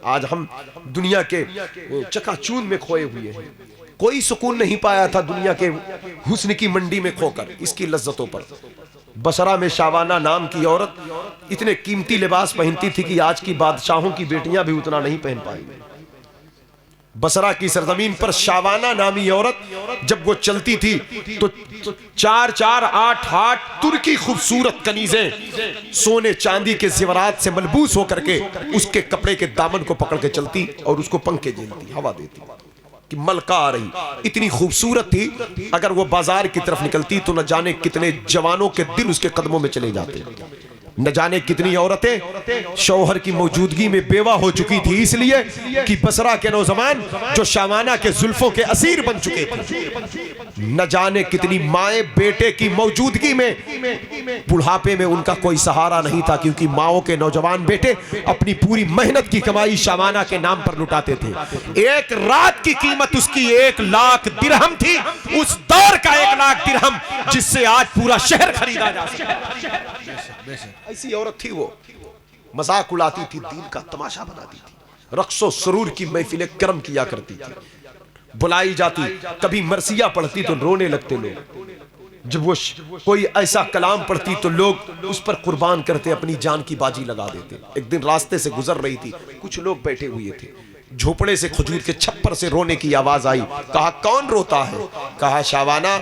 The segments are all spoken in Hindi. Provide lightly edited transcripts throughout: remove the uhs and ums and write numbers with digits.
आज हम दुनिया के चकाचूंद में खोए हुए हैं। कोई सुकून नहीं पाया था दुनिया के हुस्न की मंडी में खोकर इसकी लज्जतों पर। बसरा में शावाना नाम की औरत इतने कीमती लिबास पहनती थी कि आज की बादशाहों की बेटियां भी उतना नहीं पहन पाई। बसरा की सरजमीन पर शावाना नामी औरत जब वो चलती थी तो 4-4, 8-8 तुर्की खूबसूरत कनीजें सोने चांदी के जेवरात से मलबूस होकर के उसके कपड़े के दामन को पकड़ के चलती और उसको पंखे झेलती, हवा देती कि मलका आ रही। इतनी खूबसूरत थी, अगर वो बाजार की तरफ निकलती तो न जाने कितने जवानों के दिल उसके कदमों में चले जाते। न जाने कितनी औरतें शौहर की मौजूदगी में बेवा हो चुकी थी, इसलिए कि बसरा के नौजवान जो शावाना के जुल्फों के असीर बन चुके थे। न जाने कितनी माएं बेटे की मौजूदगी में बुढ़ापे में उनका कोई सहारा नहीं था, क्योंकि माओं के नौजवान बेटे अपनी पूरी मेहनत की कमाई शावाना के नाम पर लुटाते थे। एक रात की कीमत उसकी 1 लाख दिरहम थी, उस दौर का 1 लाख दिरहम जिससे आज पूरा शहर खरीदा जा सकता। ऐसी औरत थी वो, मजाक उड़ाती थी, दीन का तमाशा बनाती थी, रक्सो सरूर की महफिलें करम किया करती थी। बुलाई जाती, कभी मरसिया पढ़ती तो रोने लगते लोग, जब वो कोई ऐसा कलाम पढ़ती तो लोग उस पर कुर्बान करते, अपनी जान की बाजी लगा देते। एक दिन रास्ते से गुजर रही थी, कुछ लोग बैठे हुए थे, झोपड़े से खजूर के छप्पर से रोने की आवाज आई। कहा कौन रोता है? कहा शावाना,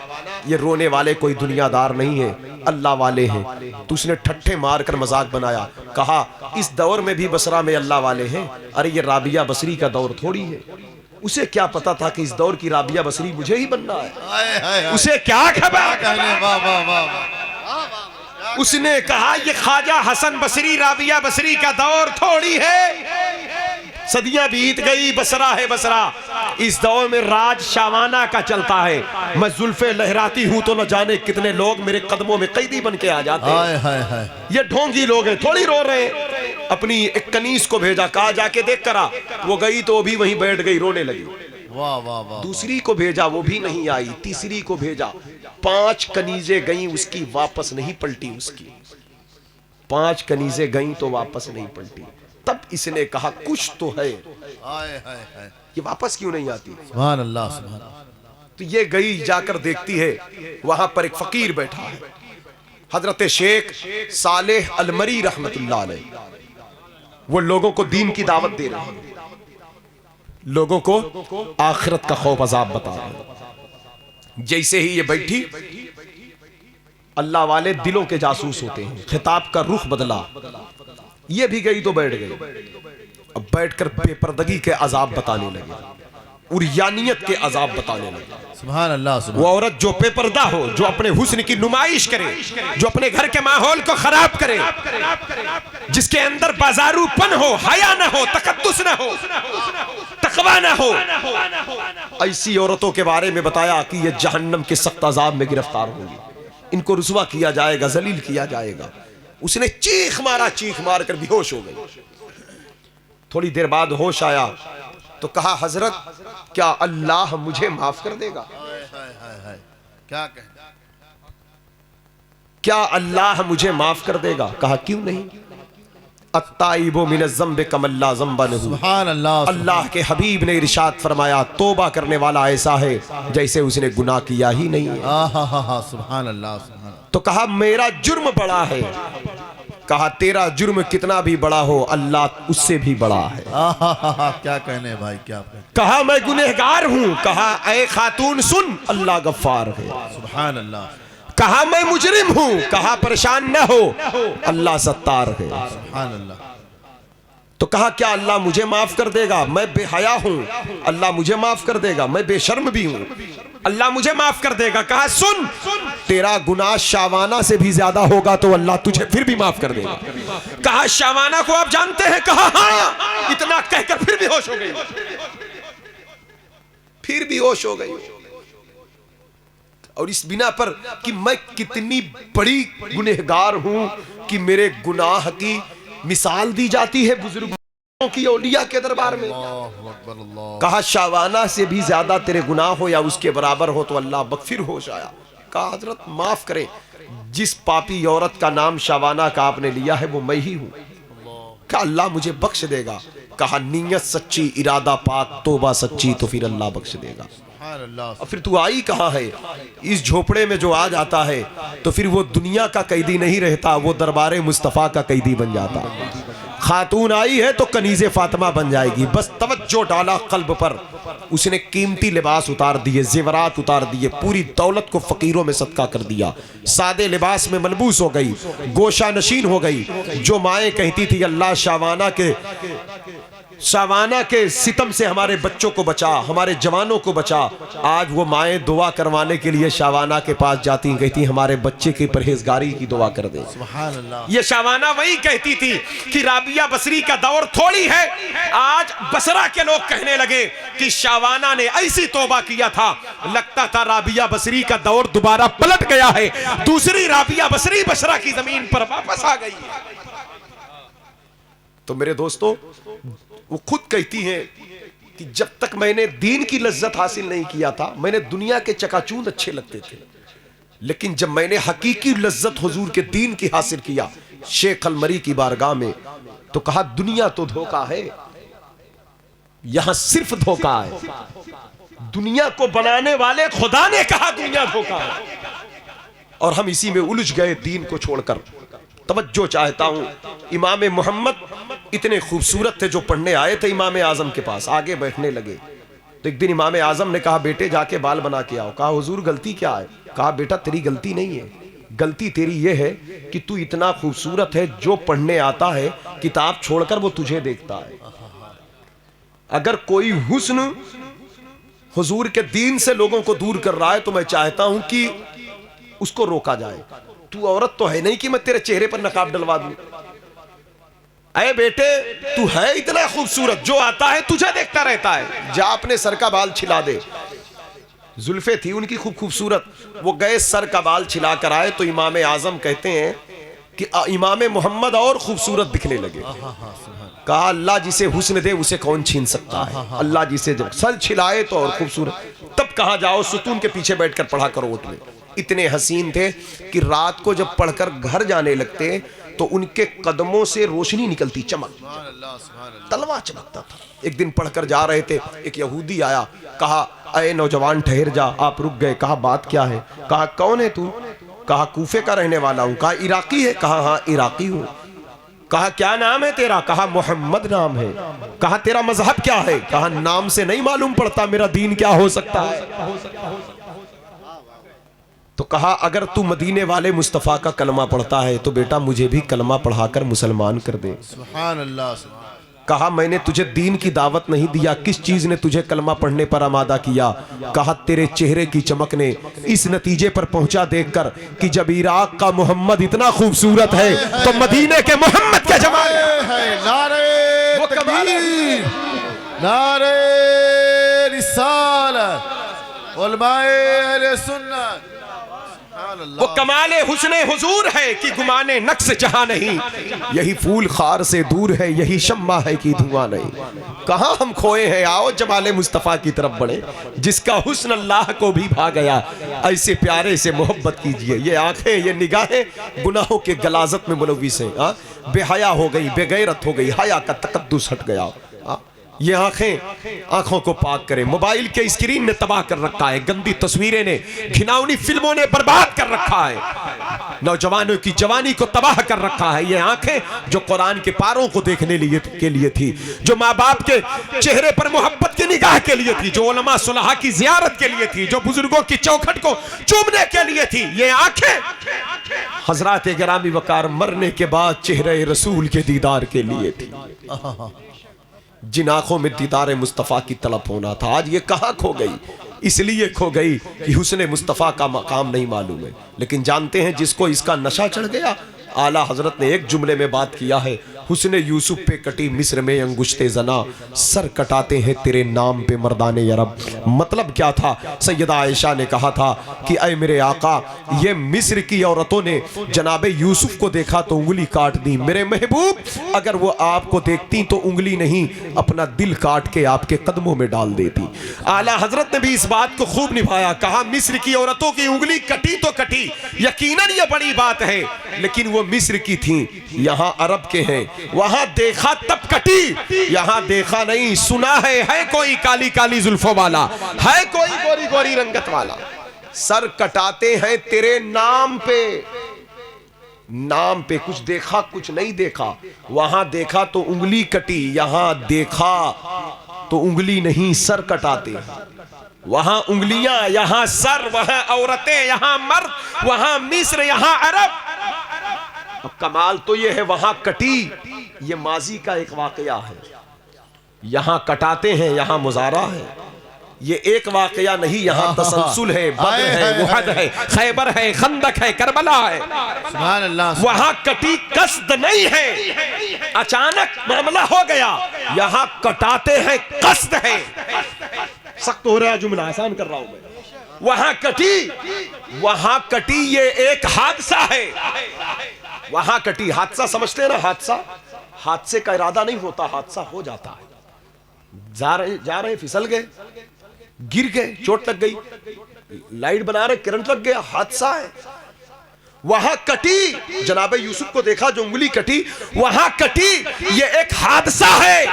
ये रोने वाले कोई दुनियादार नहीं है, अल्लाह वाले हैं। तो उसने ठट्ठे मारकर मजाक बनाया, कहा इस दौर में भी बसरा में अल्लाह वाले हैं? अरे ये राबिया बसरी का दौर थोड़ी है। उसे क्या पता था कि इस दौर की राबिया बसरी मुझे ही बनना है? उसे क्या खबर? उसने कहा ये ख्वाजा हसन बसरी राबिया बसरी का दौर थोड़ी है, सदियां बीत गई, बसरा है बसरा। इस दौर में राज शावाना का चलता है। मैं जुल्फे लहराती हूं तो न जाने कितने लोग मेरे कदमों में कैदी बन के आ जाते हैं। ये ढोंगी लोग हैं, थोड़ी रो रहे हैं। अपनी एक कनीस को भेजा, कहा जाके देख कर आ। वो गई तो वो भी वहीं बैठ गई, रोने लगी। वाह वाह वाह। दूसरी को भेजा, वो भी नहीं आई। तीसरी को भेजा, 5 कनीजें गई उसकी, वापस नहीं पलटी उसकी। 5 कनीजें गई तो वापस नहीं पलटी। तब इसने कहा कुछ तो है, ये वापस क्यों नहीं आती? सुभान अल्लाह, सुभान अल्लाह। तो ये गई, जाकर देखती है वहां पर एक फकीर बैठा है, हजरत शेख सालेह अलमरी रहमतुल्लाह अलैह। वो लोगों को दीन की दावत दे रहे हैं, लोगों को आखिरत का खौफ अजाब बता रहे हैं। जैसे ही ये बैठी, अल्लाह वाले दिलों के जासूस होते हैं, खिताब का रुख बदला। ये भी गई तो बैठ गई। अब बैठकर बेपर्दगी के अजाब बताने लगे, उरियानियत के अजाब बताने लगे। सुभान अल्लाह, सुभान। वो औरत जो बेपर्दा हो, जो अपने हुस्न की नुमाइश करे, जो अपने घर के माहौल को खराब करे, जिसके अंदर बाजारूपन हो, हया ना हो, तकद्दुस ना हो, तकवा ना हो, ऐसी औरतों के बारे में बताया कि ये जहन्नम के सख्त अजाब में गिरफ्तार होंगी, इनको रुसवा किया जाएगा, जलील किया जाएगा। उसने चीख मारा, चीख मारकर बेहोश हो गई। थोड़ी देर बाद होश आया तो कहा हजरत, क्या अल्लाह मुझे माफ कर देगा? क्या अल्लाह मुझे माफ कर देगा? कहा क्यों नहीं? अत्ताइबो मिनज़ ज़म्बि कमल्ला ज़म्बा लहू। सुभान अल्लाह। अल्लाह के हबीब ने इरशाद फरमाया, तौबा करने वाला ऐसा है जैसे उसने गुनाह किया ही नहीं है। सुभान अल्लाह, सुभान। तो कहा मेरा जुर्म बड़ा है। कहा तेरा जुर्म कितना भी बड़ा हो, अल्लाह उससे भी बड़ा है। क्या कहने भाई, क्या कहने। कहा मैं गुनहगार हूं। कहा ऐ खातून सुन, अल्लाह गफ्फार है। सुभान अल्लाह। कहा मैं मुजरिम हूं। कहा परेशान न हो, अल्लाह सत्तार है। सुभान अल्लाह। तो कहा क्या अल्लाह मुझे माफ कर देगा? मैं बेहया हूं, अल्लाह मुझे माफ कर देगा। मैं बेशर्म भी हूं, अल्लाह मुझे माफ कर देगा। कहा सुन, तेरा गुनाह शावाना से भी ज्यादा होगा तो अल्लाह तुझे फिर भी माफ कर देगा। कहा शावाना को आप जानते हैं? कहा हाँ। इतना कहकर फिर भी होश हो गई, फिर भी होश हो गई। और इस बिना पर कि मैं कितनी बड़ी गुनहगार हूं कि मेरे गुनाह की मिसाल दी जाती है बुजुर्गों की, औलिया के दरबार में। कहा शावाना से भी ज्यादा तेरे गुनाह हो या उसके बराबर हो तो अल्लाह बख्फिर होश आया। कहा हजरत माफ करें, जिस पापी औरत का नाम शावाना का आपने लिया है वो मैं ही हूं। कहा अल्लाह मुझे बख्श देगा। कहा नीयत सच्ची, इरादा पाक, तोबा सच्ची, तो फिर अल्लाह बख्श देगा। सुभान अल्लाह। और फिर तू आई कहाँ है? इस झोपड़े में जो आ जाता है तो फिर वो दुनिया का कैदी नहीं रहता, वो दरबारे मुस्तफ़ा का कैदी बन जाता। खातून आई है तो कनीज़े फातिमा बन जाएगी। बस तवज्जो डाला कल्ब पर, उसने कीमती लिबास उतार दिए, जेवरात उतार दिए, पूरी दौलत को फकीरों में सदका कर दिया, सादे लिबास में मलबूस हो गई, गोशा नशीन हो गई। जो माएँ कहती थी अल्लाह शावाना के सितम से हमारे बच्चों को बचा, हमारे जवानों को बचा, आज वो माएँ दुआ करवाने के लिए शावाना के पास जाती, कहती हमारे बच्चे की परहेजगारी की दुआ कर दे। सुभान अल्लाह। ये शावाना वही कहती थी कि राबिया बसरी का दौर थोड़ी है। आज बसरा के लोग कहने लगे कि शावाना ने ऐसी तौबा किया था, लगता था राबिया बसरी का दौर दोबारा पलट गया है, दूसरी राबिया बसरी बसरा की जमीन पर वापस आ गई। तो मेरे दोस्तों, वो खुद कहती हैं कि जब तक मैंने दीन की लज्जत हासिल नहीं किया था, मैंने दुनिया के चकाचूंद अच्छे लगते थे, लेकिन जब मैंने हकीकी लज्जत हुजूर के दीन की हासिल किया शेख अलमरी की बारगाह में, तो कहा दुनिया तो धोखा है, यहां सिर्फ धोखा है। दुनिया को बनाने वाले खुदा ने कहा दुनिया धोखा है, और हम इसी में उलझ गए दीन को छोड़कर। तवज्जो चाहता हूं, इमाम मोहम्मद इतने खूबसूरत थे, जो पढ़ने आए थे इमाम आजम के पास, आगे बैठने लगे तो एक दिन इमाम आजम ने कहा बेटे जाके बाल बना के आओ। कहा हुजूर गलती क्या है? कहा बेटा तेरी गलती नहीं है, गलती तेरी ये है कि तू इतना खूबसूरत है, जो पढ़ने आता है किताब छोड़कर वो तुझे देखता है। अगर कोई हुस्न हुजूर के दीन से लोगों को दूर कर रहा है तो मैं चाहता हूं कि उसको रोका जाए। तू औरत तो है नहीं कि मैं तेरे चेहरे पर नकाब डलवा दूं। अरे बेटे तू है इतना खूबसूरत, जो आता है तुझे देखता रहता है, जा अपने सर का बाल छिला दे। जुल्फे थी उनकी खूब खूबसूरत, वो गए सर का बाल छिला कर आए तो इमाम आजम कहते हैं कि इमाम मोहम्मद और खूबसूरत दिखने लगे। कहा अल्लाह जिसे हुस्न दे उसे कौन छीन सकता है, अल्लाह जिसे जब सर छिलाए तो और खूबसूरत। तब कहा जाओ सुतून के पीछे बैठकर पढ़ा करो ओट में। इतने हसीन थे कि रात को जब पढ़कर घर जाने लगते तो उनके कदमों से रोशनी निकलती, चमक, तलवा चमकता था। एक दिन पढ़कर जा रहे थे, एक यहूदी आया, कहा अरे नौजवान ठहर जा। आप रुक गए, कहा बात क्या है? कहा कौन है तू? कहा कूफे का रहने वाला हूं। कहा इराकी है? कहा हाँ इराकी हूं। कहा क्या नाम है तेरा? कहा मोहम्मद नाम है। कहा तेरा मजहब क्या है? कहा नाम से नहीं मालूम पड़ता मेरा दीन क्या हो सकता है। तो कहा अगर तू मदीने वाले मुस्तफ़ा का कलमा पढ़ता है तो बेटा मुझे भी कलमा पढ़ाकर मुसलमान कर दे। सुभान अल्लाह। कहा मैंने तुझे दीन की दावत नहीं दिया, किस चीज ने तुझे कलमा पढ़ने पर आमादा किया? कहा तेरे चेहरे की चमक ने इस नतीजे पर पहुंचा देखकर कि जब इराक का मोहम्मद इतना खूबसूरत है तो मदीने के मोहम्मद के जमाने नारे तकबीर, नारे रिसालत, उलमाए अहले सुन्नत। वो कमाले हुस्ने हुजूर है कि गुमाने नक्श जहां नहीं, यही फूल खार से दूर है, यही शम्मा है कि धुआं नहीं। कहां हम खोए हैं, आओ जमाले मुस्तफ़ा की तरफ बढ़े, जिसका हुस्न अल्लाह को भी भा गया। ऐसे प्यारे से मोहब्बत कीजिए। ये आंखें, ये निगाहें गुनाहों के गलाजत में मुलव्विस हैं। बेहया हो गई, बेगैरत हो गई, हया का तकद्दुस हट गया। ये आंखें आंखों को पाक करें। मोबाइल के स्क्रीन ने तबाह कर रखा है, गंदी तस्वीरें ने, घिनौनी फिल्मों ने बर्बाद कर रखा है, नौजवानों की जवानी को तबाह कर रखा है। ये आंखें जो कुरान के पारों को देखने के लिए थी, जो माँ बाप के चेहरे पर मोहब्बत की निगाह के लिए थी, जो उलमा सुलहा की जियारत के लिए थी, जो बुजुर्गों की चौखट को चूमने के लिए थी, ये आंखें हजरात गिरामी वकार मरने के बाद चेहरे रसूल के दीदार के लिए थी। जिन आंखों में दीदार मुस्तफ़ा की तलब होना था, आज ये कहाँ खो गई? इसलिए खो गई कि हुस्ने मुस्तफ़ा का मकाम नहीं मालूम है। लेकिन जानते हैं जिसको इसका नशा चढ़ गया, आला हजरत ने एक जुमले में बात किया है, हुस्ने यूसुफ पे कटी मिस्र में अंगुश्ते जना, सर कटाते हैं तेरे नाम पे मर्दाने यरब। मतलब क्या था? सैयदा आयशा ने कहा था कि ऐ मेरे आका, ये मिस्र की औरतों ने जनाबे यूसुफ को देखा तो उंगली काट दी, मेरे महबूब अगर वो आपको देखती तो उंगली नहीं अपना दिल काट के आपके कदमों में डाल देती। आला हजरत ने भी इस बात को खूब निभाया, कहा मिस्र की औरतों की उंगली कटी तो कटी, यकीनन ये बड़ी बात है, लेकिन वो वो मिस्र की थी, यहाँ अरब के हैं। वहां देखा तब कटी, यहाँ देखा नहीं सुना है कोई काली काली जुल्फों वाला, है कोई गोरी गोरी रंगत वाला। सर कटाते हैं तेरे नाम पे, नाम पे। कुछ देखा कुछ नहीं देखा, वहां देखा तो उंगली कटी, यहां देखा तो उंगली नहीं सर कटाते हैं। वहां उंगलियां, यहां सर, वहां औरतें, यहां मर्द, वहां मिस्र, यहां अरब। अब कमाल तो यह है वहां कटी, यह माजी का एक वाकया है। यहां कटाते हैं, यहां मुजारा है। ये एक वाकया नहीं, यहाँ तसलसल है, बद्र है, उहद है, खैबर है, खंदक है, करबला है। सुभान अल्लाह। वहां कटी कसद नहीं है, अचानक मामला हो गया। यहाँ कटाते हैं कसद है। सख्त हो रहा है जुमला, आसान कर रहा हूं मैं। वहां कटी ये एक हादसा है। वहां कटी हादसा, समझते हैं ना हादसा? हादसे का इरादा नहीं होता, हादसा हो जाता है। जा रहे फिसल गए, गिर गए, चोट लग गई, लाइट बना रहे करंट लग गया, हादसा है। वहां कटी, जनाबे यूसुफ को देखा जो उंगली कटी, वहां कटी, ये एक हादसा है।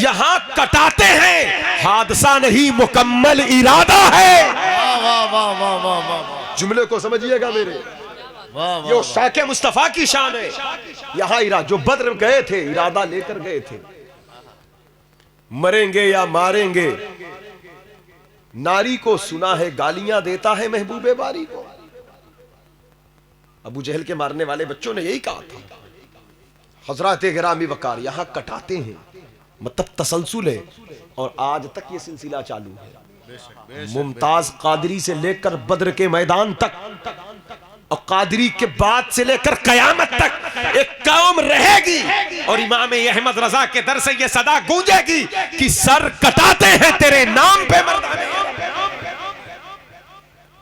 यहां कटाते हैं, हादसा नहीं मुकम्मल इरादा है। वाह वाह वाह वाह वाह वाह। जुमले को समझिएगा मेरे, ये शाके मुस्तफा की शान है। यहां इरादा, जो बद्र गए थे इरादा लेकर गए थे, मरेंगे या मारेंगे। नारी को सुना है गालियां देता है महबूबे बारी को। अबू जहल के मारने वाले बच्चों ने यही कहा था। हजरत गिरामी वकार यहां कटाते हैं, मतलब तसलसल है, और आज तक ये सिलसिला चालू है। मुमताज कादरी से लेकर बद्र के मैदान तक, और कादरी के बाद से लेकर कयामत तक एक कौम रहेगी, और इमाम अहमद रजा के दर से ये सदा गूंजेगी कि सर कटाते हैं तेरे नाम पे मर्दाने।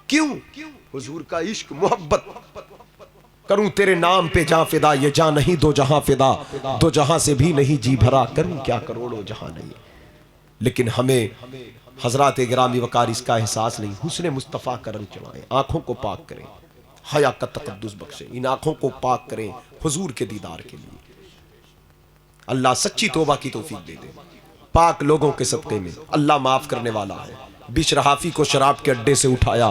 क्यों? हुजूर का इश्क मोहब्बत। करूं तेरे नाम पे जा फिदा, ये जा नहीं दो जहां फिदा, दो जहां से भी नहीं जी भरा, करूं क्या करोड़ों जहां नहीं। लेकिन हमें हजरत गिरामी वकार इसका एहसास नहीं। हुस्न मुस्तफ़ा का रंग चढ़ाएं, आंखों को पाक करें, हया का तकद्दुस बख्शे, इन आंखों को पाक करें हुजूर के दीदार के लिए। अल्लाह सच्ची तौबा की तौफीक दे दे। पाक लोगों के सदक़े में अल्लाह माफ करने वाला है। बिशरहाफी को शराब के अड्डे से उठाया,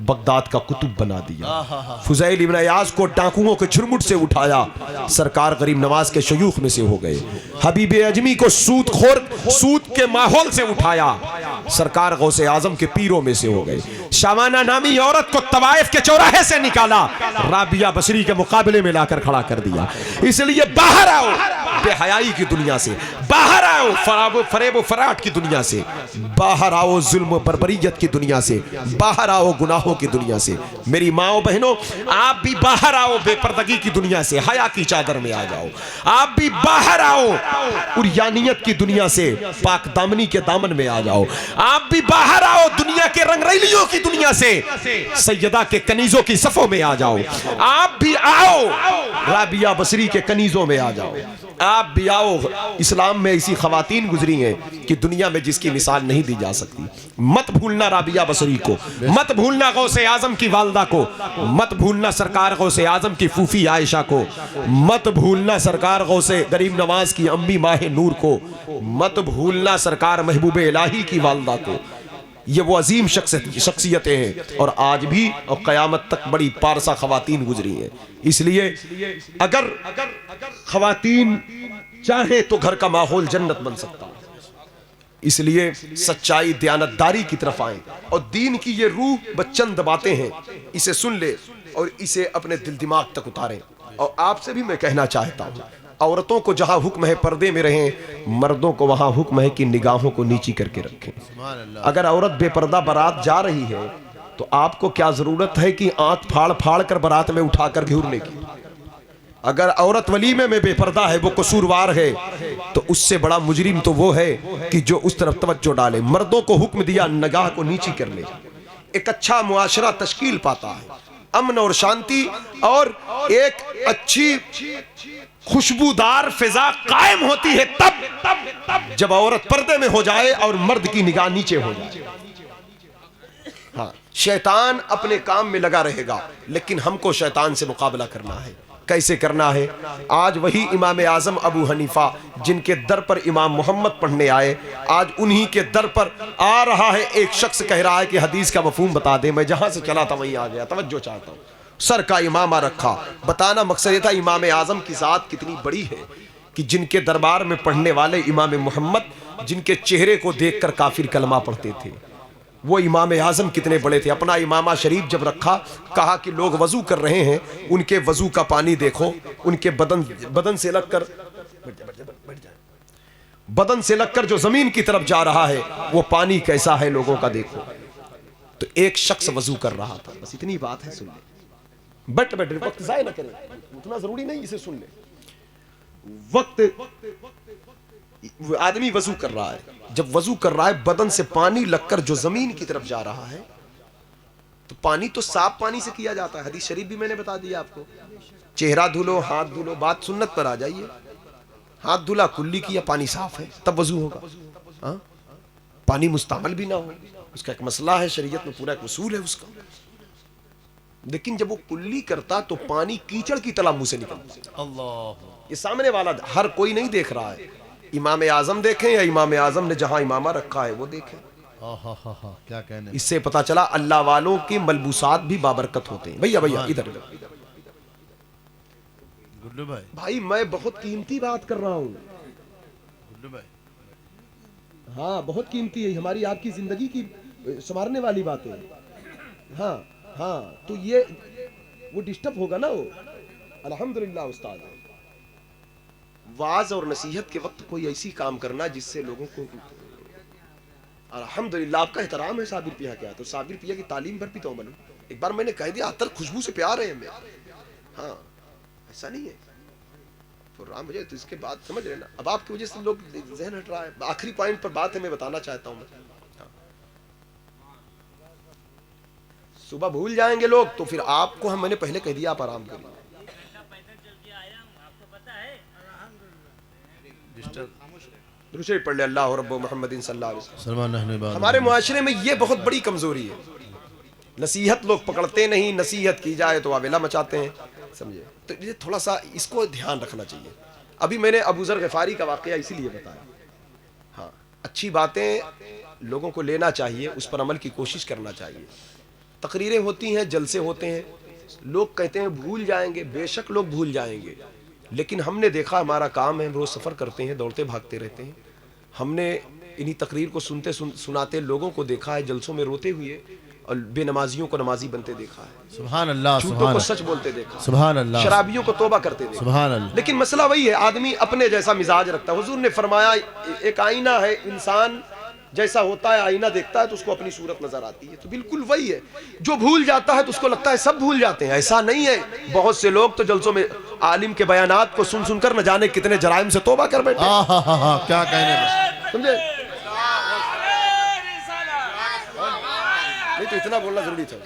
बगदाद का कुतुब बना दिया। फुज़ैल इब्न अयाज़ को डाकुओं के झुरमुट से उठाया, सरकार गरीब नवाज के शयूख में से हो गए। हबीब अजमी को सूद के माहौल से उठाया, सरकार गौसे आजम के पीरों में से हो गए। शामाना नामी औरत को तवाइफ के चौराहे से निकाला, राबिया बसरी के मुकाबले में लाकर खड़ा कर दिया। इसलिए बाहर आओ बेहयाई की दुनिया से, बाहर आओ फरेब फराट की दुनिया से, बाहर आओ जुल्म बर्बरियत की दुनिया से, बाहर आओ गुनाहों की दुनिया से। मेरी माओ बहनों, आप भी बाहर आओ बेपर्दगी की दुनिया से, हया की चादर में आ जाओ। आप भी बाहर आओ उरियानियत की दुनिया से, पाक दामनी के दामन में आ जाओ। आप भी बाहर आओ दुनिया के रंगरैलियों की दुनिया से, सैयदा के कनीजों की सफों में आ जाओ। आप भी आओ राबिया बसरी के कनीजों में आ जाओ। आप भी आओ, इस्लाम में ऐसी खवातीन गुजरी हैं कि दुनिया में जिसकी मिसाल नहीं दी जा सकती। मत भूलना राबिया बसरी को, मत भूलना गौसे आजम की वालदा को, मत भूलना सरकार गौसे आजम की फूफी आयशा को, मत भूलना सरकार गौसे गरीब नवाज की अम्मी माह नूर को, मत भूलना सरकार महबूब इलाही की वालदा को। ये वो अजीम शख्सियतें हैं, और आज भी और क़यामत तक बड़ी पारसा खवातीन गुजरी हैं। इसलिए अगर खवातीन चाहे तो घर का माहौल जन्नत बन सकता है। इसलिए सच्चाई दयानतदारी की तरफ आए, और दीन की ये रूह बच्चन दबाते हैं, इसे सुन ले और इसे अपने दिल दिमाग तक उतारें। और आपसे भी मैं कहना चाहता हूँ, औरतों को जहां हुक्म है पर्दे में रहें, मर्दों को वहां हुक्म है कि निगाहों को नीची करके रखें। अगर औरत बेपर्दा बारात जा रही है तो आपको क्या जरूरत है कि आंख फाड़ फाड़ कर बारात में उठाकर घूरने की। अगर औरत वलीमे में बेपर्दा है, वो कसूरवार है, तो उससे बड़ा मुजरिम तो वो है कि जो उस तरफ तवज्जो डाले। मर्दों को हुक्म दिया निगाह को नीची कर ले। एक अच्छा मुआशरा तश्कील पाता है, अमन और शांति और एक अच्छी खुशबूदार फिजा कायम होती है तब जब औरत पर्दे में हो जाए और मर्द की निगाह नीचे हो जाए। हाँ, शैतान अपने काम में लगा रहेगा, लेकिन हमको शैतान से मुकाबला करना है। कैसे करना है। आज वही इमाम आजम अबू हनीफा जिनके दर पर इमाम मोहम्मद पढ़ने आए, आज उन्हीं के दर पर आ रहा है एक शख्स, कह रहा है कि हदीस का मफहूम बता दे। मैं जहां से चला था वहीं आ गया, तवज्जो चाहता हूं। सर का इमामा रखा, बताना मकसद ये था इमाम आजम की ज़ात कितनी बड़ी है कि जिनके दरबार में पढ़ने वाले इमाम मोहम्मद, जिनके चेहरे को देखकर काफिर कलमा पढ़ते थे, वो इमाम आजम कितने बड़े थे। अपना इमामा शरीफ जब रखा, कहा कि लोग वजू कर रहे हैं, उनके वजू का पानी देखो, उनके बदन से लगकर जो जमीन की तरफ जा रहा है वो पानी कैसा है लोगों का देखो। तो एक शख्स वजू कर रहा था, बस इतनी बात है, सुन ले, बट वक्त जाया ना करें, उतना जरूरी नहीं, इसे सुन ले। वक्त आदमी वजू कर रहा है, जब वजू कर रहा है बदन से पानी लगकर जो जमीन की तरफ जा रहा है, तो पानी तो साफ पानी से किया जाता है, हदीस शरीफ भी मैंने बता दिया आपको। चेहरा धुलो, हाथ धुलो, बात सुन्नत पर आ जाइए। हाथ धुला, कुल्ली किया, पानी साफ है, तब वजू होगा। हाँ? पानी मुस्तअमल भी ना हो, उसका एक मसला है, शरीयत में पूरा एक उसूल है उसका। लेकिन जब वो कुल्ली करता तो पानी कीचड़ की तरह मुंह से निकलता। अल्लाह, ये सामने वाला हर कोई नहीं देख रहा है, इमाम आजम देखें या इमाम आजम ने जहां इमामा रखा है वो देखें। क्या कहने। इससे पता चला अल्लाह वालों के मलबूसात भी बाबरकत होते हैं। भैया भैया इधर गुड्डू भाई, भाई मैं बहुत कीमती बात कर रहा हूँ। गुड्डू भाई, हाँ बहुत कीमती है, हमारी आपकी जिंदगी की संवारने वाली बातें। हाँ हाँ, तो ये वो डिस्टर्ब होगा ना वो। अल्हम्दुलिल्लाह उस्ताद, वाज और नसीहत के वक्त कोई ऐसी काम करना जिससे लोगों को, अल्हम्दुलिल्लाह आपका एहतराम है साबिर पिया क्या, तो साबिर पिया की तालीम पर भी तो अमल। एक बार मैंने कह दिया अतर खुशबू से प्यार है हमें। हाँ ऐसा नहीं है तो राम मुझे, तो इसके बाद समझ रहे ना, अब आपकी वजह से लोग जहन हट रहा है। आखिरी पॉइंट पर बात है, मैं बताना चाहता हूँ। सुबह भूल जाएंगे लोग तो फिर आपको हम, मैंने पहले कह दिया आप आराम करिए। दूसरे पढ़ ले, अल्लाह रब्बु मुहम्मदिन सल्लल्लाहु अलैहि वसल्लम। हमारे मुआशरे में ये बहुत बड़ी कमजोरी है, नसीहत लोग पकड़ते नहीं, नसीहत की जाए तो आवेला मचाते हैं, समझे। तो ये थोड़ा सा इसको ध्यान रखना चाहिए। अभी मैंने अबू ज़र ग़िफ़ारी का वाक़या इसीलिए बताया। हाँ, अच्छी बातें लोगों को लेना चाहिए, उस पर अमल की कोशिश करना चाहिए। तकरीरें होती हैं, जलसे होते हैं, लोग कहते हैं भूल जाएंगे, बेशक लोग भूल जाएंगे, लेकिन हमने देखा, हमारा काम है, हम रोज़ सफ़र करते हैं, दौड़ते भागते रहते हैं, हमने इन्हीं तकरीर को सुनाते लोगों को देखा है, जलसों में रोते हुए और बेनमाजियों को नमाजी बनते देखा है, सुभान अल्लाह, झूठों को सच बोलते देखा, सुभान अल्लाह, शराबियों को तौबा करते देखा, सुभान अल्लाह। लेकिन मसला वही है, आदमी अपने जैसा मिजाज रखता है। हुजूर ने फरमाया एक आईना है, इंसान जैसा होता है आईना देखता है तो उसको अपनी सूरत नजर आती है। तो बिल्कुल वही है, जो भूल जाता है तो उसको लगता है सब भूल जाते हैं, ऐसा नहीं है। बहुत से लोग तो जलसों में आलिम के बयानात को सुन सुनकर न जाने कितने जराइम से तौबा कर बैठे। क्या कहने, समझे। नहीं तो इतना बोलना जरूरी था।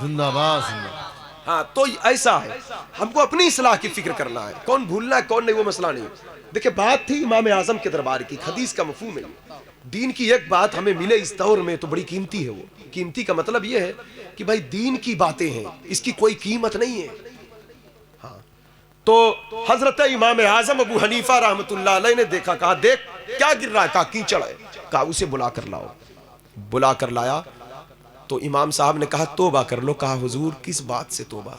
जिंदाबाद, जिंदाबाद। हाँ, तो ऐसा है, हमको अपनी इस्लाह की फिक्र करना है, कौन भूलना है कौन नहीं वो मसला नहीं। देखिए बात थी इमाम आजम के दरबार की, हदीस का मफहूम है, दीन की एक बात हमें मिले इस दौर में तो बड़ी कीमती है। वो कीमती का मतलब ये है कि भाई दीन की बातें हैं, इसकी कोई कीमत नहीं है। हाँ, तो हजरत इमाम आजम अबू हनीफा रहमतुल्लाह अलैह ने देखा, कहा देख क्या गिर रहा है, कहा कीचड़ है, कहा उसे बुला कर लाओ। बुला कर लाया तो इमाम साहब ने कहा तौबा कर लो। कहा हुजूर किस बात से तौबा?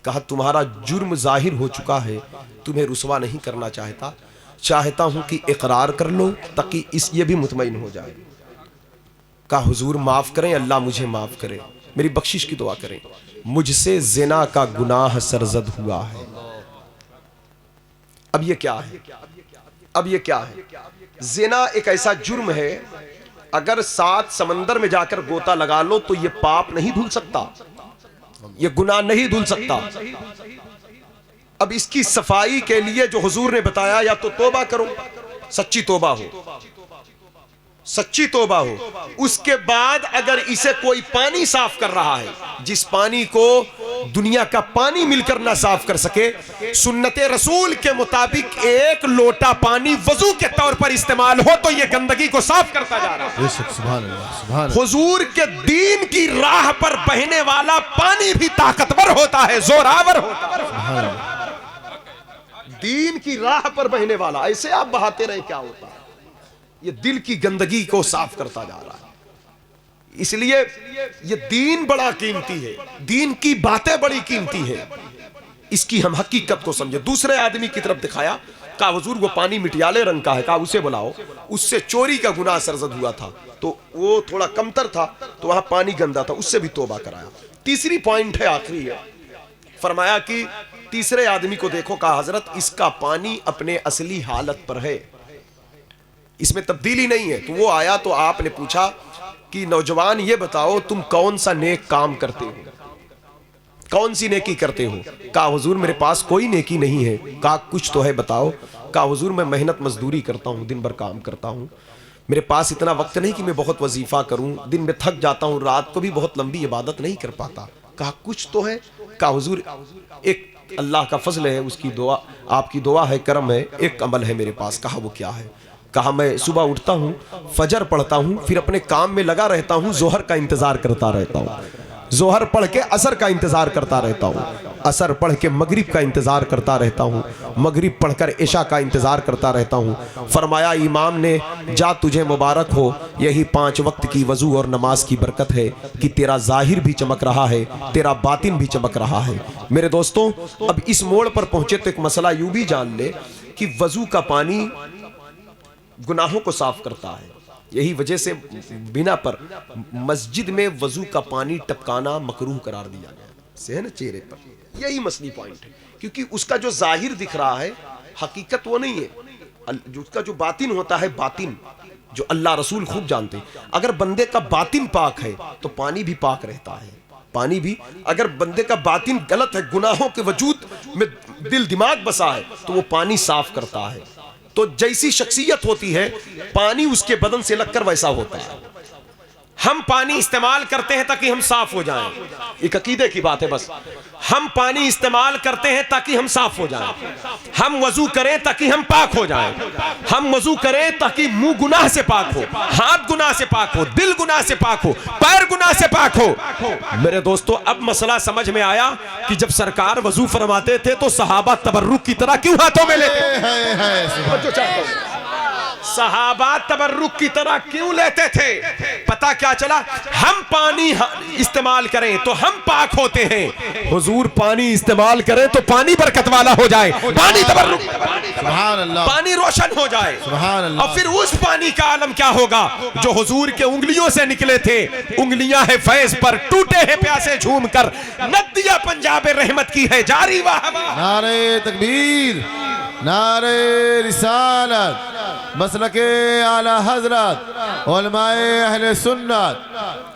कहा तुम्हारा जुर्म जाहिर हो चुका है, तुम्हें रुसवा नहीं करना चाहता हूं कि इकरार कर लो ताकि ये भी मुतमईन हो जाए। कहा हुजूर माफ करें, अल्लाह मुझे माफ करे, मेरी बख्शिश की दुआ करें, मुझसे जिना का गुनाह सरजद हुआ है। अब ये क्या है? अब ये क्या है? जिना एक ऐसा जुर्म है, अगर 7 समंदर में जाकर गोता लगा लो तो ये पाप नहीं धुल सकता, ये गुनाह नहीं धुल सकता। अब इसकी सफाई के लिए जो हुजूर ने बताया, या तो तौबा करो, सच्ची तौबा हो, सच्ची तौबा हो, उसके बाद अगर इसे कोई पानी साफ कर रहा है, जिस पानी को दुनिया का पानी मिलकर ना साफ कर सके, सुन्नते रसूल के मुताबिक एक लोटा पानी वजू के तौर पर इस्तेमाल हो तो यह गंदगी को साफ करता जा रहा है। बेशक, सुभान अल्लाह, सुभान अल्लाह। हुजूर के दीन की राह पर बहने वाला पानी भी ताकतवर होता है, जोरावर होता है। सुभान अल्लाह। दीन की राह पर बहने वाला, ऐसे आप बहाते रहे क्या होता है? ये दिल की गंदगी को साफ करता जा रहा है। इसलिए ये दीन बड़ा कीमती है, दीन की बातें बड़ी कीमती है, इसकी हम हकीकत को समझे। दूसरे आदमी की तरफ दिखाया, कहा हुजूर वो पानी मिटियाले रंग का है, कहा उसे बुलाओ, उससे चोरी का गुनाह सरजद हुआ था तो वो थोड़ा कमतर था तो वहां पानी गंदा था, उससे भी तौबा कराया। तीसरी पॉइंट है, आखिरी है, फरमाया कि तीसरे आदमी को देखो, कहा हजरत इसका पानी अपने असली हालत पर है, इसमें तब्दीली नहीं है। तो वो आया तो आपने पूछा कि नौजवान ये बताओ तुम कौन सा नेक काम करते हो, कौन सी नेकी करते हो? कहा हुजूर मेरे पास कोई नेकी नहीं है। कहा कुछ तो है बताओ। कहा हुजूर मैं मेहनत मजदूरी करता हूँ, दिन भर काम करता हूँ, मेरे पास इतना वक्त नहीं कि मैं बहुत वजीफा करूँ, दिन में थक जाता हूँ, रात को भी बहुत लंबी इबादत नहीं कर पाता। कहा कुछ तो है। कहा हुजूर एक अल्लाह का फजल है, उसकी दुआ, आपकी दुआ है, करम है, एक अमल है मेरे पास। कहा वो क्या है? कहा मैं सुबह उठता हूँ, फजर पढ़ता हूँ, फिर अपने काम में लगा रहता हूँ, जोहर का इंतजार करता रहता हूँ, जोहर पढ़ के असर का इंतजार करता रहता हूँ, असर पढ़ के मगरिब का इंतजार करता रहता हूँ, मगरिब पढ़कर इशा का इंतजार करता रहता हूँ। फरमाया इमाम ने, जा तुझे मुबारक हो, यही 5 वक्त की वजू और नमाज की बरकत है कि तेरा जाहिर भी चमक रहा है, तेरा बातिन भी चमक रहा है। मेरे दोस्तों, अब इस मोड़ पर पहुंचे तो एक मसला यूं भी जान ले कि वजू का पानी गुनाहों को साफ करता है। यही वजह से बिना पर मस्जिद में वजू का पानी टपकाना मकरूह करार दिया गया से है ना चेहरे पर। यही मसली पॉइंट है, क्योंकि उसका जो जाहिर दिख रहा है हकीकत वो नहीं है, जो उसका जो बातिन होता है, बातिन जो अल्लाह रसूल खूब जानते हैं। अगर बंदे का बातिन पाक है तो पानी भी पाक रहता है, पानी भी। अगर बंदे का बातिन गलत है, गुनाहों के वजूद में दिल दिमाग बसा है, तो वो पानी साफ करता है। तो जैसी शख्सियत होती है, पानी उसके बदन से लगकर वैसा होता है। हम पानी इस्तेमाल करते हैं ताकि हम साफ हो जाएं, एक अकीदे की बात है बस। हम पानी इस्तेमाल करते हैं ताकि हम साफ हो जाएं, हम वजू करें ताकि हम पाक हो जाएं, हम वजू करें ताकि मुंह गुनाह से पाक हो, हाथ गुनाह से पाक हो, दिल गुनाह से पाक हो, पैर गुनाह से पाक हो। मेरे दोस्तों, अब मसला समझ में आया कि जब सरकार वजू फरमाते थे तो सहाबा तबर्रुक की तरह क्यों हाथों में लेते थे? सहाबा तबर्रुक की तरह क्यों लेते थे? पता क्या चला? हम पानी इस्तेमाल करें तो हम पाक होते हैं, हुजूर पानी इस्तेमाल करें तो पानी बरकत वाला हो जाए, पानी तबर्रुक, सुभान अल्लाह, पानी रोशन हो जाए। सुभान अल्लाह। और फिर उस पानी का आलम क्या होगा जो हुजूर के उंगलियों से निकले थे? उंगलियां है फैज पर, टूटे हैं प्यासे झूम कर, नदियां पंजाब रहमत की है जारी वाह। नारे तकबीर, नारे रिसालत, मसलके आला हजरत, उलमाए अहले सुन्नत,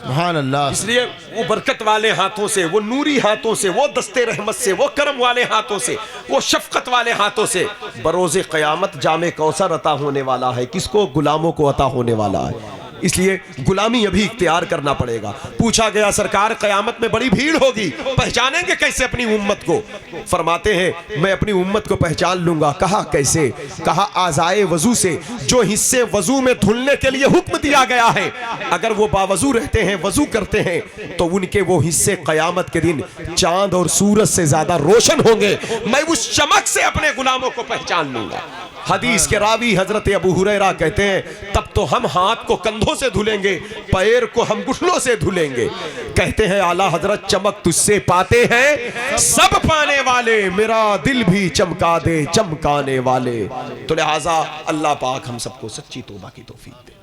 सुभान अल्लाह। इसलिए वो बरकत वाले हाथों से, वो नूरी हाथों से, वो दस्ते रहमत से, वो करम वाले हाथों से, वो शफकत वाले हाथों से बरोज़े क़यामत जामे कौसर अता होने वाला है। किसको? गुलामों को अता होने वाला है। इसलिए गुलामी अभी इख्तियार करना पड़ेगा। पूछा गया सरकार क़यामत में बड़ी भीड़ होगी, पहचानेंगे कैसे अपनी उम्मत को? फरमाते हैं मैं अपनी उम्मत को पहचान लूंगा। कहा कैसे? कहा आज़ाए वजू से, जो हिस्से वजू में धुलने के लिए हुक्म दिया गया है, अगर वो बावजू रहते हैं, वजू करते हैं, तो उनके वो हिस्से क़यामत के दिन चांद और सूरज से ज्यादा रोशन होंगे। मैं उस चमक से अपने गुलामों को पहचान लूंगा। हदीस के रावी हजरत अबू हुरैरा कहते हैं तब तो हम हाथ को कंधों से धुलेंगे, पैर को हम घुटनों से धुलेंगे। कहते हैं आला हजरत चमक तुझसे पाते हैं सब पाने वाले, मेरा दिल भी चमका दे चमकाने वाले। तो लिहाजा अल्लाह पाक हम सबको सच्ची तौबा की तौफीक दे,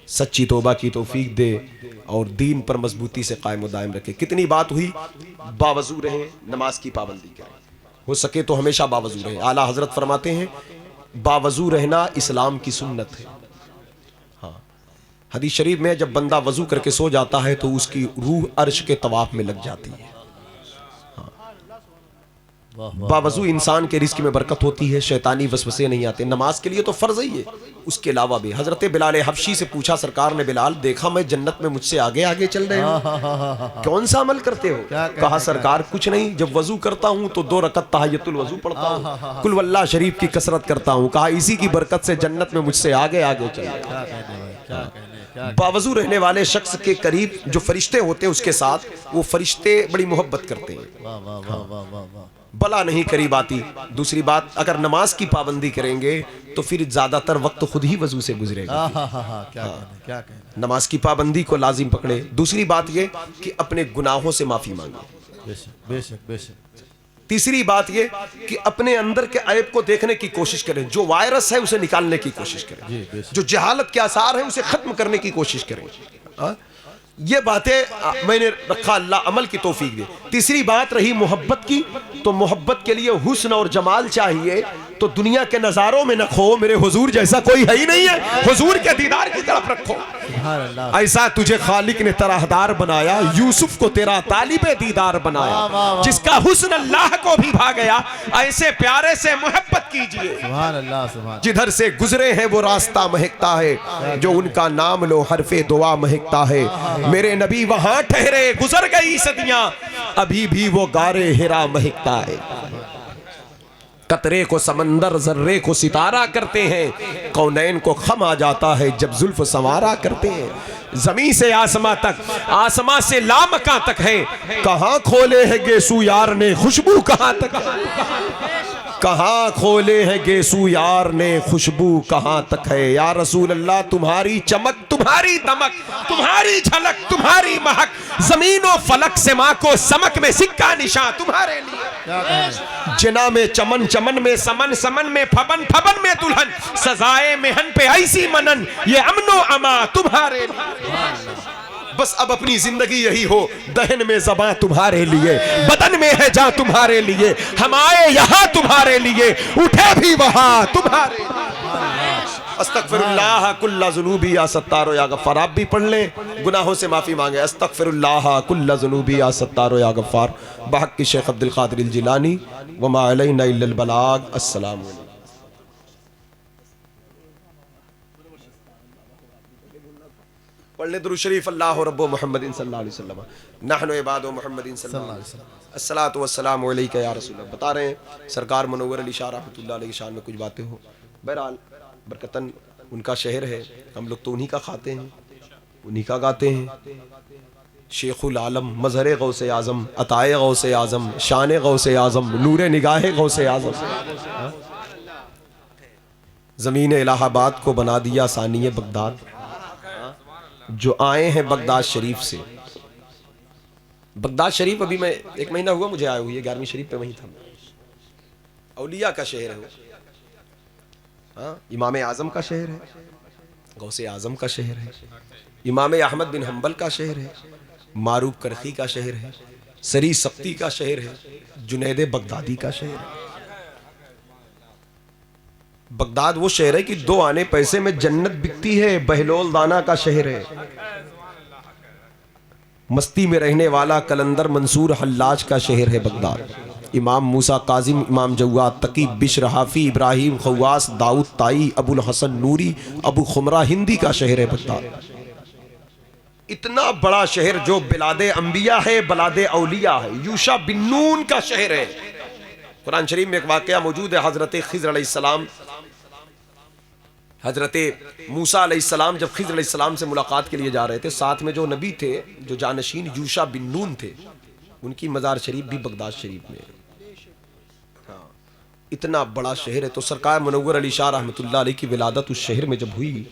सच्ची तौबा की तौफीक दे और दीन पर मजबूती से कायम दायम रखे। कितनी बात हुई, बावजू रहे, नमाज की पाबंदी करें, हो सके तो हमेशा बावजू रहे। आला हजरत फरमाते हैं बावजू रहना इस्लाम की सुन्नत है। हाँ, हदीस शरीफ में जब बंदा वजू करके सो जाता है तो उसकी रूह अर्श के तवाफ में लग जाती है। हाँ, बावजू इंसान के रिस्क में बरकत होती है, शैतानी वसवसे नहीं आते। नमाज के लिए तो फर्ज ही है, उसके अलावा भी हजरत बिलाल हबशी से पूछा सरकार ने, बिलाल देखा मैं जन्नत में मुझसे आगे आगे चल रहे हो, कौन सा अमल करते हो? कहा सरकार कुछ नहीं, जब वजू करता हूँ तो 2 रकत तहियतुल वजू पढ़ता हूँ, कुल वल्लाह शरीफ की कसरत करता हूँ। कहा इसी की बरकत से जन्नत में मुझसे आगे आगे चल रहे हो। बावजू रहने वाले शख्स के करीब जो फरिश्ते होते हैं उसके साथ वो फरिश्ते बड़ी मोहब्बत करते हैं, बला नहीं करीब आती। दूसरी बात, अगर नमाज की पाबंदी करेंगे तो फिर ज्यादातर वक्त खुद ही वजू से गुजरेगा। क्या नमाज की पाबंदी को लाजिम पकड़े। दूसरी बात ये कि अपने गुनाहों से माफी मांगे। बेशक बेशक बेशक। तीसरी बात ये कि अपने अंदर के ऐब को देखने की कोशिश करें, जो वायरस है उसे निकालने की कोशिश करें, जो जहालत के आसार है उसे खत्म करने की कोशिश करें। ये बातें मैंने रखा, अल्लाह अमल की तौफीक दे। तीसरी बात रही मोहब्बत की, तो मोहब्बत के लिए हुस्न और जमाल चाहिए, तो दुनिया के नजारों में न खो, मेरे हुजूर जैसा कोई है ही नहीं है, हुजूर के दीदार की तरफ रखो। ऐसा तुझे खालिक ने तराहदार बनाया, यूसुफ को तेरा तालिबे दीदार बनाया, जिसका हुस्न अल्लाह को भी भा गया, ऐसे प्यारे से मोहब्बत कीजिए। जिधर से गुजरे हैं वो रास्ता महकता है, जो उनका नाम लो हरफे दुआ महकता है। मेरे नबी वहां ठहरे, गुजर गई सदियां, अभी भी वो गारे हिरा महकता है। कतरे को समंदर, जर्रे को सितारा करते हैं, कौनैन को खम आ जाता है जब जुल्फ संवारा करते हैं। जमीन से आसमां तक, आसमां से लामका तक है, कहां खोले है गेसू यार ने खुशबू कहां तक है, कहां खोले है गेसू यार ने खुशबू कहां तक है। या रसूल अल्लाह तुम्हारी चमक, तुम्हारी दमक, तुम्हारी झलक, तुम्हारी महक, जमीनों फलक से माँ को समक में सिक्का निशान तुम्हारे लिए। जिना में चमन, चमन में समन, समन में फबन, फबन में दुल्हन, सजाए मेहन पे ऐसी मनन, ये अमनो अमा तुम्हारे लिए। बस अब अपनी जिंदगी यही हो, दहन में ज़बां तुम्हारे लिए, बदन में है जान तुम्हारे लिए, हम आए यहाँ तुम्हारे लिए, उठे भी वहाँ तुम्हारे लिए। अस्तगफिरुल्लाह कुल्ला ज़ुनूबी या सत्तारो या गफ़्फ़ार। आप भी पढ़ लें, गुनाहों से माफ़ी मांगे। अस्तगफिरुल्लाह कुल्ला ज़ुनूबी या सत्तारो या गफ़्फ़ार। बहक़ की शेख अब्दुल क़ादिर जिलानी व मा अलैना इल्लल बलाग। अस्सलामु अलैकुम। पढ़ ले दुरूद शरीफ। अल्लाह रब्बु मुहम्मदिन सल्लल्लाहु अलैहि वसल्लम, नहनु इबादु मुहम्मदिन सल्लल्लाहु अलैहि वसल्लम, अस्सलातु वस्सलामु अलैका या रसूल अल्लाह। बता रहे हैं सरकार मुनव्वर अली शाह रहमतुल्लाह अलैहि की शान में कुछ बातें हो। बहरहाल बरकतन उनका शहर है, हम लोग तो उन्हीं का खाते हैं, उन्हीं का गाते हैं। शेखुल आलम, मजहर गौसे आज़म, अताए गौसे आज़म, शान गौसे आज़म, नूर निगाह गौसे आज़म। ज़मीन इलाहाबाद को बना दिया सानिए बगदाद, जो आए हैं बगदाद शरीफ से। बगदाद शरीफ अभी मैं 1 महीना हुआ मुझे आया हुई है, 11वीं शरीफ पे वहीं था। औलिया का शहर है, हाँ, इमाम आज़म का शहर है, गौसे आज़म का शहर है, इमाम अहमद बिन हम्बल का शहर है, मारूफ करखी का शहर है, सरी सख्ती का शहर है, जुनैद बगदादी का शहर है। बगदाद वो शहर है कि 2 आने पैसे में जन्नत बिकती है। बहलोल दाना का शहर है, मस्ती में रहने वाला कलंदर मंसूर हल्लाज का शहर है बगदाद। इमाम मूसा काजिम, इमाम जव्वाद तकी, बिश्र हाफी, इब्राहिम खवास, दाऊद ताई, अबुल हसन नूरी, अबू खुमरा हिंदी का शहर है बगदाद। इतना बड़ा शहर जो बिलादे अंबिया है, बलादे औलिया है। यूशा बिन नून का शहर है। कुरान शरीफ में एक वाकया मौजूद है, हजरत खिज़र अलैहिस्सलाम, हजरत मूसा अलैहिस्सलाम जब खिज़र अलैहिस्सलाम से मुलाकात के लिए जा रहे थे, साथ में जो नबी थे, जो जानशीन यूशा बिन नून थे, उनकी मज़ार शरीफ भी बगदाद शरीफ में। हाँ, इतना बड़ा शहर है। तो सरकार मुनव्वर अली शाह रहमतुल्लाह अलैह की विलादत उस शहर में जब हुई,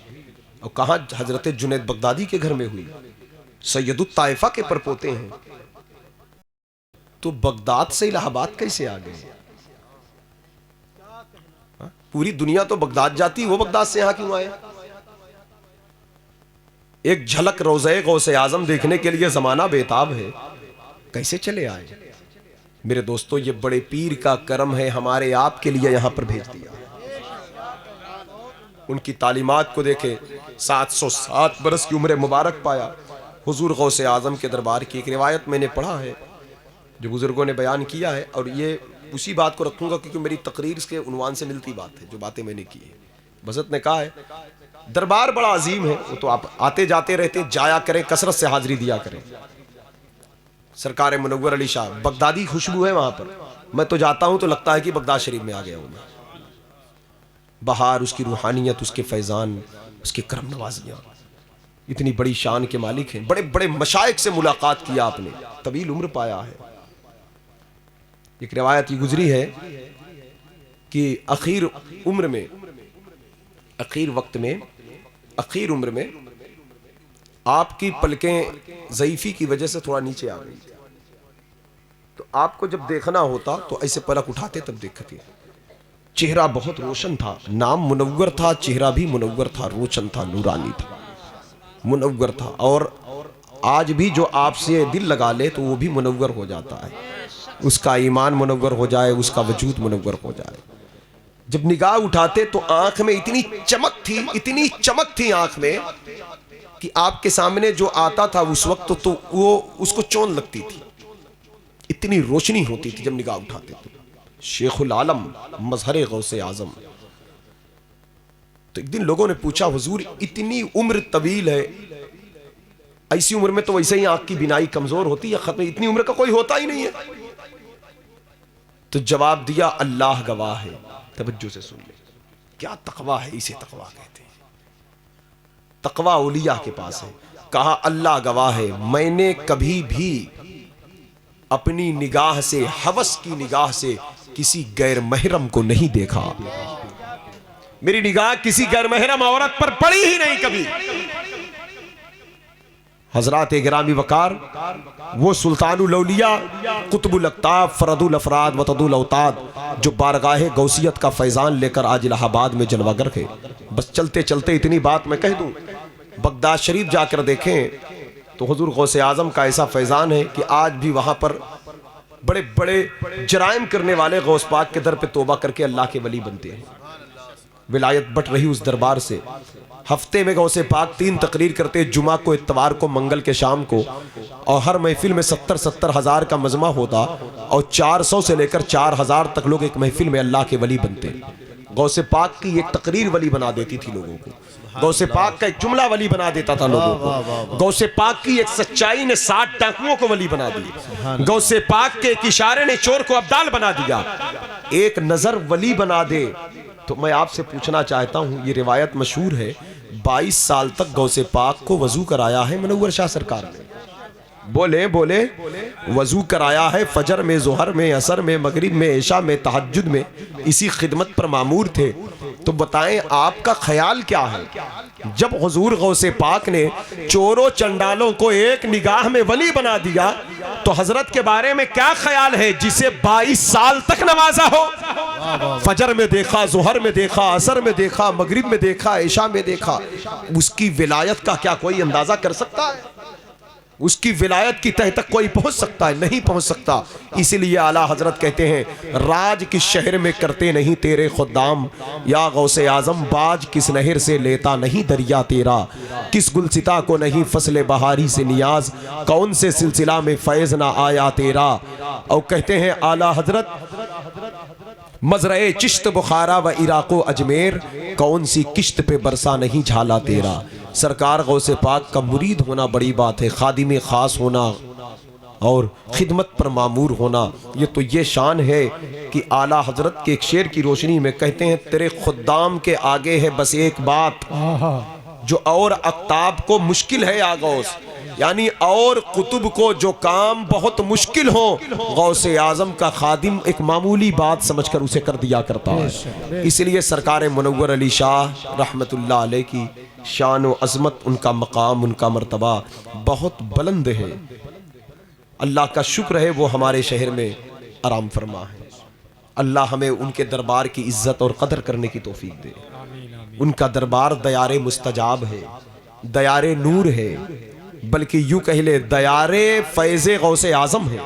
और कहाँ हजरत जुनैद बगदादी के घर में हुई, सैयदुत ताइफा के परपोते हैं, तो बगदाद से इलाहाबाद कैसे आ गए? पूरी दुनिया तो बगदाद जाती, वो बगदाद से यहां क्यों आए? एक झलक रोज़े गौसे आज़म देखने के लिए जमाना बेताब है, कैसे चले आए? मेरे दोस्तों, ये बड़े पीर का करम है, हमारे आप के लिए यहां पर भेज दिया। उनकी तालीमात को देखे, 707 बरस की उम्र मुबारक पाया। हुजूर गौसे आज़म के दरबार की एक रिवायत मैंने पढ़ा है, जो बुजुर्गों ने बयान किया है, और ये उसी बात को रखूंगा क्योंकि मेरी तकरीर के उन्वान से मिलती बात है, जो बातें मैंने की है। बसत ने कहा है दरबार बड़ा अजीम है, वो तो आप आते जाते रहते, जाया करें, कसरत से हाजिरी दिया करें। सरकार मुनव्वर अली शाह, बगदादी खुशबू है वहां पर। मैं तो जाता हूं तो लगता है कि बगदाद शरीफ में आ गया हूं मैं। बहार, उसकी रूहानियत, उसके फैजान, उसके करम नवाजियां, इतनी बड़ी शान के मालिक हैं। बड़े बड़े मशाइख से मुलाकात किया आपने, तवील उम्र पाया है। एक रिवायत ये गुजरी है कि आखिर उम्र में, आखिर वक्त में, आखिर उम्र में आपकी पलकें ज़ईफ़ी की वजह से थोड़ा नीचे आ गई। तो आपको जब देखना होता तो ऐसे पलक उठाते तब देखते। चेहरा बहुत रोशन था, नाम मुनव्वर था, चेहरा भी मुनव्वर था, रोशन था, नूरानी था, मुनव्वर था। और आज भी जो आपसे दिल लगा ले तो वो भी मुनव्वर हो जाता है। उसका ईमान मुनव्वर हो जाए, उसका वजूद मुनव्वर हो जाए। जब निगाह उठाते तो आंख में इतनी चमक थी, इतनी चमक थी आंख में कि आपके सामने जो आता था उस वक्त तो वो उसको चोन लगती थी, इतनी रोशनी होती थी जब निगाह उठाते थे। शेखुल आलम, मजहर गौसे आजम। तो एक दिन लोगों ने पूछा, हुजूर इतनी उम्र तवील है, ऐसी उम्र में तो वैसे ही आंख की बिनाई कमजोर होती है, खत्म, इतनी उम्र का कोई होता ही नहीं है। तो जवाब दिया, अल्लाह गवाह है। तवज्जो से सुन ले, क्या तकवा है, इसे तकवा कहते हैं। तकवा औलिया के पास है। कहा अल्लाह गवाह है, मैंने कभी भी अपनी निगाह से, हवस की निगाह से किसी गैर महरम को नहीं देखा। मेरी निगाह किसी गैर महरम औरत पर पड़ी ही नहीं कभी। हजरात गिरामी वकार, वो सुल्तानुल औलिया, कुतुबुल अक्ताब, फरदुल अफराद, वतदुल औताद, जो बारगाहे गौसियत का फैजान लेकर आज इलाहाबाद में जलवागर है। बस चलते चलते इतनी बात मैं कह दूं, बगदाद शरीफ जाकर देखें तो हुजूर गौसे आजम का ऐसा फैजान है कि आज भी वहां पर बड़े बड़े जराइम करने वाले गौस पाक के दर पे तौबा करके अल्लाह के वली बनते हैं। विलायत बट रही उस दरबार से। हफ्ते में गौसे पाक 3 तकरीर करते, जुमा को, इत्तवार को, मंगल के शाम को, और हर महफिल में 70-70 हज़ार का मजमा होता और 400 से लेकर 4000 तक लोग एक महफिल में अल्लाह के वली बनते। गौसे पाक की एक तकरीर वली बना देती थी लोगों को, गौसे पाक का एक जुमला वली बना देता था लोगों को। गौसे पाक की एक सच्चाई ने 60 डाकुओं को वली बना दिया। गौसे पाक के एक इशारे ने चोर को अब्दाल बना दिया। एक नजर वली बना दे। तो मैं आपसे पूछना चाहता हूं, ये रिवायत मशहूर है, 22 साल तक गौसे पाक को वजू कराया है मुनव्वर शाह सरकार ने। बोले बोले वजू कराया है, फजर में, जोहर में, असर में, मगरिब में, इशा में, तहज्जुद में, इसी खिदमत पर मामूर थे। तो बताएं आपका ख्याल क्या है, जब हुजूर गौसे पाक ने चोरों चंडालों को एक निगाह में वली बना दिया, तो हजरत के बारे में क्या ख्याल है जिसे 22 साल तक नवाजा हो? फजर में देखा, जोहर में देखा, असर में देखा, मगरिब में देखा, इशा में देखा। उसकी विलायत का क्या कोई अंदाजा कर सकता है? उसकी विलायत की तह तक कोई पहुंच सकता है? नहीं पहुंच सकता। इसीलिए आला हजरत कहते हैं, राज किस शहर में करते नहीं तेरे खुदाम, या गौसे आजम बाज किस नहर से लेता नहीं दरिया तेरा, किस गुलसिता को नहीं फसले बहारी से नियाज, कौन से सिलसिला में फैज ना आया तेरा। और कहते हैं आला हजरत, मजरे चिश्त बुखारा व इराको अजमेर, कौन सी किश्त पे बरसा नहीं झाला तेरा। सरकार गौसे पाक का मुरीद होना बड़ी बात है, खादिम खास होना और खिदमत पर मामूर होना, ये तो ये शान है कि आला हजरत के एक शेर की रोशनी में कहते हैं, तेरे खुद्दाम के आगे है बस एक बात, जो और अक्ताब को मुश्किल है या गौस, यानी और कुतुब को जो काम बहुत मुश्किल हो, गौसे आजम का खादिम एक मामूली बात समझकर उसे कर दिया करता है। इसलिए सरकार मुनव्वर अली शाह रहमतुल्लाह अलैह की शान व अज़मत, उनका मकाम, उनका मर्तबा बहुत बुलंद है। अल्लाह का शुक्र है वो हमारे शहर में आराम फरमा है। अल्लाह हमें उनके दरबार की इज्जत और कदर करने की तौफीक दे। उनका दरबार दयारे मुस्तजाब है, दयारे नूर है, बल्कि यूं कह ले दयारे फैज़े गौसे आजम है।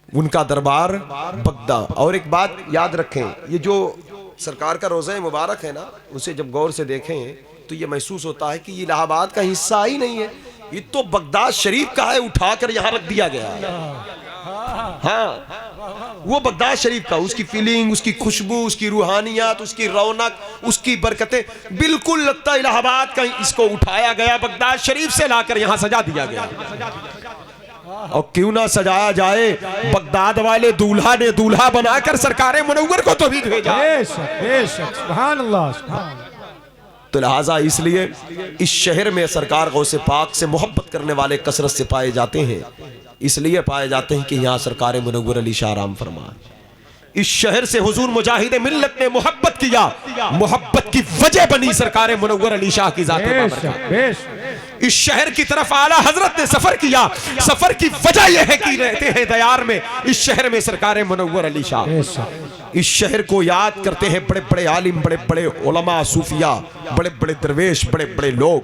उनका दरबार बगदा। और एक बात याद रखें, ये जो सरकार का रोज़ा मुबारक है ना, उसे जब गौर से देखें तो ये महसूस होता है कि ये इलाहाबाद का हिस्सा ही नहीं है, ये तो बगदाद शरीफ का है, उठाकर यहाँ रख दिया गया है। हाँ, वो बगदाद शरीफ का, उसकी फीलिंग, उसकी खुशबू, उसकी रूहानियत, उसकी रौनक, उसकी बरकतें, बिल्कुल लगता है इलाहाबाद का इसको उठाया गया, बगदाद शरीफ से लाकर यहां सजा दिया गया। और क्यों ना सजाया जाए, बगदाद वाले दूल्हा ने दूल्हा बनाकर सरकारे मुनव्वर को तो भी भेजा। सुभान अल्लाह, सुभान अल्लाह। तो लिहाजा इसलिए इस शहर में सरकार गौसे पाक से मोहब्बत करने वाले कसरत से पाए जाते हैं, इसलिए पाए जाते हैं कि यहाँ सरकार मुनव्वर अली शाह आराम फरमा। इस शहर से हुजूर मुजाहिद मिल्लत ने मोहब्बत किया, मोहब्बत की वजह बनी सरकार मुनव्वर अली शाह की जात बाबरकत। इस शहर की तरफ आला हजरत ने सफर किया, सफर की वजह यह है कि रहते हैं दयार में, इस शहर में सरकार मुनव्वर अली शाह। इस शहर को याद करते हैं बड़े बड़े आलिम, बड़े बड़े उलमा, सूफिया, बड़े बड़े दरवेश, बड़े बड़े लोग।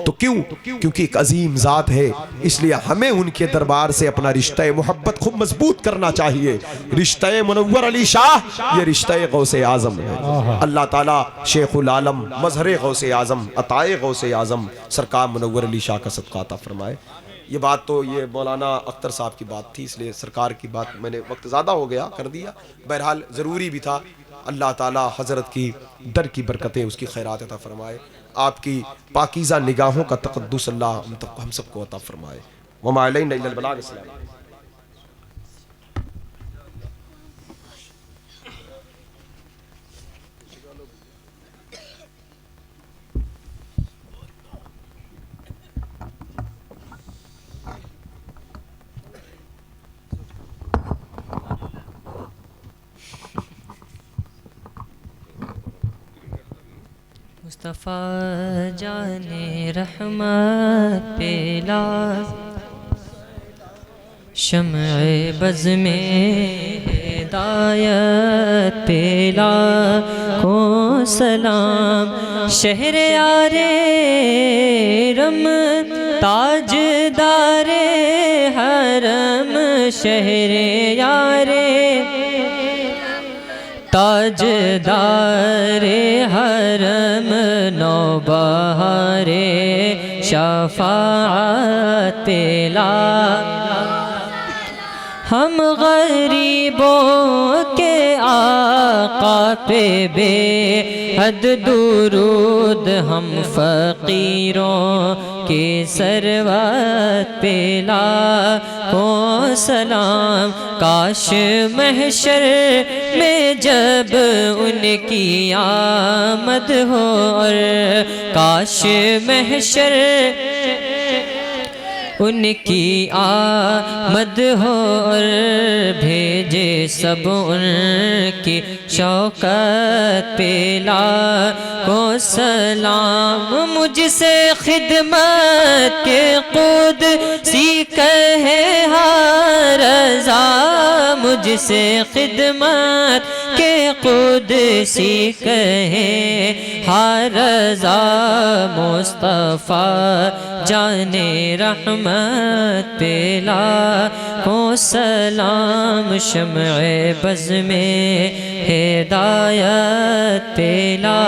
तो क्यों? क्योंकि एक अजीम जात है, इसलिए हमें उनके दरबार से अपना रिश्ता मोहब्बत खूब मजबूत करना चाहिए। रिश्ता मुनव्वर अली शाह ये रिश्ता गौसे आजम है। अल्लाह ताला शेखुल आलम, मजहर गौसे आजम, अताए गौसे आजम सरकार मुनव्वर अली शाह का सदका अता फरमाए। ये बात तो ये मौलाना अख्तर साहब की बात थी, इसलिए सरकार की बात मैंने वक्त ज़्यादा हो गया कर दिया, बहरहाल ज़रूरी भी था। अल्लाह ताला हज़रत की दर की बरकतें, उसकी खैरात अता फरमाए, आपकी पाकीज़ा निगाहों का तक़द्दुस अल्लाह हम सबको अता फरमाए। वमा अलैना इल्लल बलाग। मुस्तफ़ा जाने रहमत पेला, शम्अ बज़ में हिदायत पेला को सलाम। शहर यारे रम ताजदारे हरम, शहर यारे ताजदारे हरम, नौबहारे शफाअत पेला। हम गरीबों के आका पे बेहद दुरूद, हम फ़कीरों के सरवत पेला हो सलाम। काश महशर में जब उनकी आमद हो, और काश महशर उनकी आमद हो, और भेजे सब उनकी शौकत पेला को सलाम। मुझसे खिदमत के क़ुदसी कहे हर रज़ा, मुझसे खिदमत के क़ुदसी कहे हर रज़ा। मुस्तफ़ा जाने रहमत पेला को सलाम, शम्अ बज़ में हिदायत पेला।